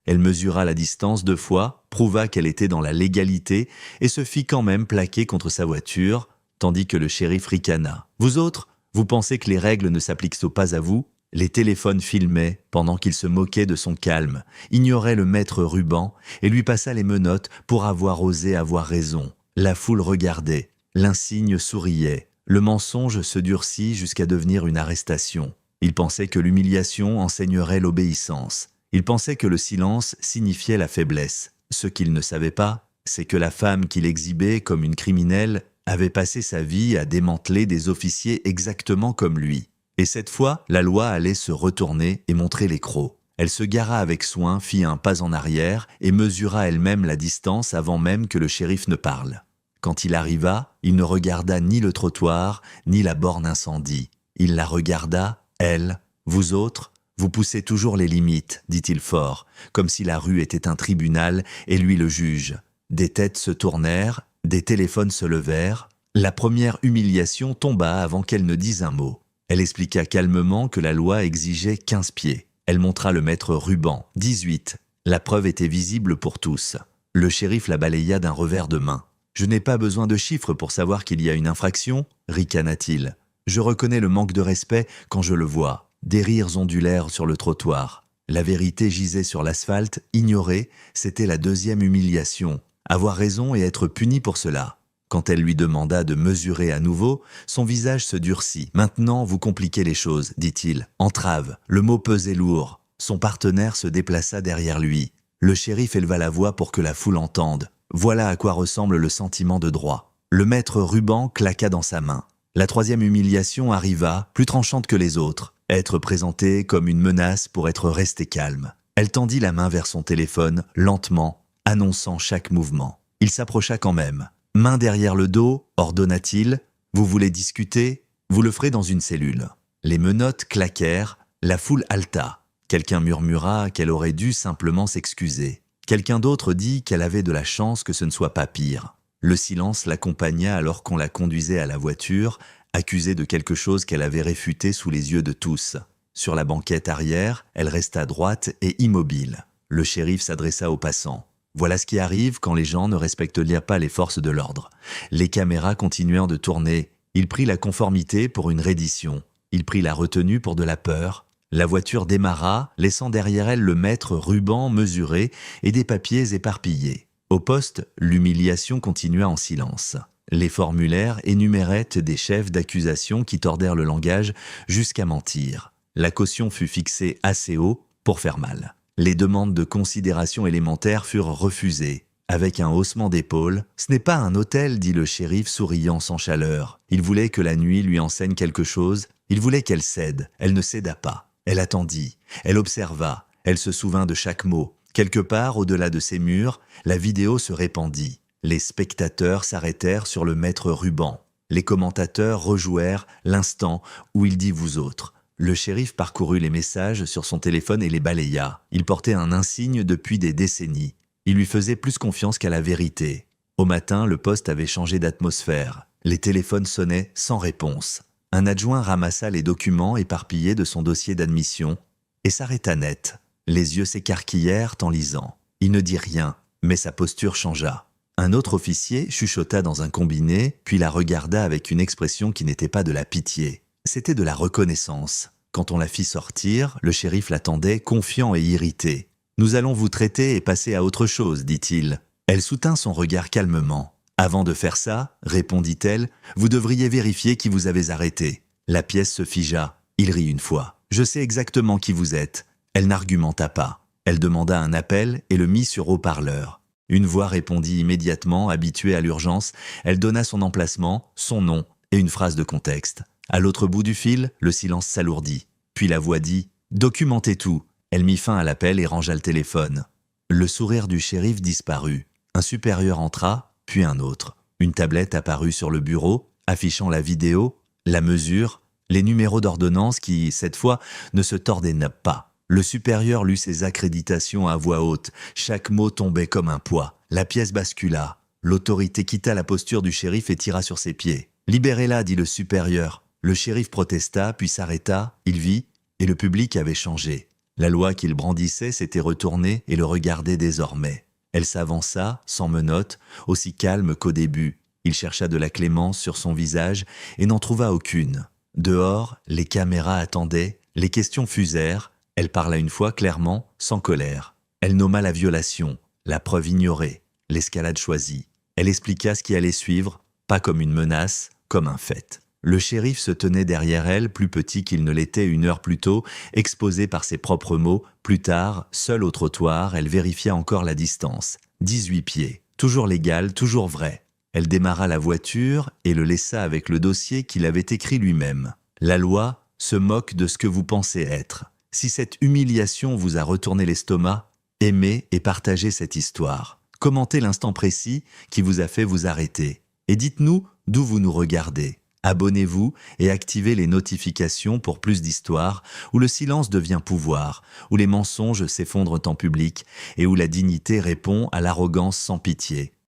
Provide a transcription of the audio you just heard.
Elle mesura la distance 2 fois, prouva qu'elle était dans la légalité et se fit quand même plaquer contre sa voiture, tandis que le shérif ricana. « Vous autres, vous pensez que les règles ne s'appliquent pas à vous ?» Les téléphones filmaient pendant qu'il se moquait de son calme, ignorait le maître ruban et lui passa les menottes pour avoir osé avoir raison. La foule regardait, l'insigne souriait, le mensonge se durcit jusqu'à devenir une arrestation. Il pensait que l'humiliation enseignerait l'obéissance. Il pensait que le silence signifiait la faiblesse. Ce qu'il ne savait pas, c'est que la femme qu'il exhibait comme une criminelle avait passé sa vie à démanteler des officiers exactement comme lui. Et cette fois, la loi allait se retourner et montrer les crocs. Elle se gara avec soin, fit un pas en arrière et mesura elle-même la distance avant même que le shérif ne parle. Quand il arriva, il ne regarda ni le trottoir, ni la borne incendie. Il la regarda, elle, « Vous autres, vous poussez toujours les limites, dit-il fort, comme si la rue était un tribunal et lui le juge. Des têtes se tournèrent, des téléphones se levèrent. La première humiliation tomba avant qu'elle ne dise un mot. Elle expliqua calmement que la loi exigeait 15 pieds. Elle montra le maître ruban, 18. La preuve était visible pour tous. Le shérif la balaya d'un revers de main. « Je n'ai pas besoin de chiffres pour savoir qu'il y a une infraction, ricana-t-il. Je reconnais le manque de respect quand je le vois. » Des rires ondulèrent sur le trottoir. La vérité gisait sur l'asphalte, ignorée, c'était la deuxième humiliation. Avoir raison et être puni pour cela. Quand elle lui demanda de mesurer à nouveau, son visage se durcit. « Maintenant, vous compliquez les choses, dit-il. Entrave. » Le mot pesait lourd. Son partenaire se déplaça derrière lui. Le shérif éleva la voix pour que la foule entende. Voilà à quoi ressemble le sentiment de droit. Le maître ruban claqua dans sa main. La troisième humiliation arriva, plus tranchante que les autres. Être présentée comme une menace pour être restée calme. Elle tendit la main vers son téléphone, lentement, annonçant chaque mouvement. Il s'approcha quand même. Main derrière le dos, ordonna-t-il. « Vous voulez discuter? Vous le ferez dans une cellule. » Les menottes claquèrent, la foule haleta. Quelqu'un murmura qu'elle aurait dû simplement s'excuser. Quelqu'un d'autre dit qu'elle avait de la chance que ce ne soit pas pire. Le silence l'accompagna alors qu'on la conduisait à la voiture, accusée de quelque chose qu'elle avait réfuté sous les yeux de tous. Sur la banquette arrière, elle resta droite et immobile. Le shérif s'adressa aux passants. Voilà ce qui arrive quand les gens ne respectent pas les forces de l'ordre. Les caméras continuèrent de tourner. Il prit la conformité pour une reddition. Il prit la retenue pour de la peur. La voiture démarra, laissant derrière elle le maître ruban mesuré et des papiers éparpillés. Au poste, l'humiliation continua en silence. Les formulaires énuméraient des chefs d'accusation qui tordèrent le langage jusqu'à mentir. La caution fut fixée assez haut pour faire mal. Les demandes de considération élémentaire furent refusées. Avec un haussement d'épaules, « Ce n'est pas un hôtel, dit le shérif souriant sans chaleur. Il voulait que la nuit lui enseigne quelque chose. Il voulait qu'elle cède. Elle ne céda pas. Elle attendit. Elle observa. Elle se souvint de chaque mot. Quelque part, au-delà de ces murs, la vidéo se répandit. Les spectateurs s'arrêtèrent sur le maître ruban. Les commentateurs rejouèrent l'instant où il dit « vous autres ». Le shérif parcourut les messages sur son téléphone et les balaya. Il portait un insigne depuis des décennies. Il lui faisait plus confiance qu'à la vérité. Au matin, le poste avait changé d'atmosphère. Les téléphones sonnaient sans réponse. Un adjoint ramassa les documents éparpillés de son dossier d'admission et s'arrêta net. Les yeux s'écarquillèrent en lisant. Il ne dit rien, mais sa posture changea. Un autre officier chuchota dans un combiné, puis la regarda avec une expression qui n'était pas de la pitié. C'était de la reconnaissance. Quand on la fit sortir, le shérif l'attendait, confiant et irrité. « Nous allons vous traiter et passer à autre chose, dit-il. » Elle soutint son regard calmement. « Avant de faire ça, répondit-elle, vous devriez vérifier qui vous avez arrêté. » La pièce se figea. Il rit une fois. « Je sais exactement qui vous êtes. » Elle n'argumenta pas. Elle demanda un appel et le mit sur haut-parleur. Une voix répondit immédiatement, habituée à l'urgence. Elle donna son emplacement, son nom et une phrase de contexte. À l'autre bout du fil, le silence s'alourdit. Puis la voix dit « Documentez tout ». Elle mit fin à l'appel et rangea le téléphone. Le sourire du shérif disparut. Un supérieur entra, puis un autre. Une tablette apparut sur le bureau, affichant la vidéo, la mesure, les numéros d'ordonnance qui, cette fois, ne se tordaient pas. Le supérieur lut ses accréditations à voix haute. Chaque mot tombait comme un poids. La pièce bascula. L'autorité quitta la posture du shérif et tira sur ses pieds. « Libérez-la, dit le supérieur. » Le shérif protesta, puis s'arrêta, il vit, et le public avait changé. La loi qu'il brandissait s'était retournée et le regardait désormais. Elle s'avança, sans menottes, aussi calme qu'au début. Il chercha de la clémence sur son visage et n'en trouva aucune. Dehors, les caméras attendaient, les questions fusèrent. Elle parla une fois clairement, sans colère. Elle nomma la violation, la preuve ignorée, l'escalade choisie. Elle expliqua ce qui allait suivre, pas comme une menace, comme un fait. Le shérif se tenait derrière elle, plus petit qu'il ne l'était une heure plus tôt, exposé par ses propres mots. Plus tard, seule au trottoir, elle vérifia encore la distance. 18 pieds. Toujours légal, toujours vrai. Elle démarra la voiture et le laissa avec le dossier qu'il avait écrit lui-même. La loi se moque de ce que vous pensez être. Si cette humiliation vous a retourné l'estomac, aimez et partagez cette histoire. Commentez l'instant précis qui vous a fait vous arrêter. Et dites-nous d'où vous nous regardez. Abonnez-vous et activez les notifications pour plus d'histoires où le silence devient pouvoir, où les mensonges s'effondrent en public et où la dignité répond à l'arrogance sans pitié.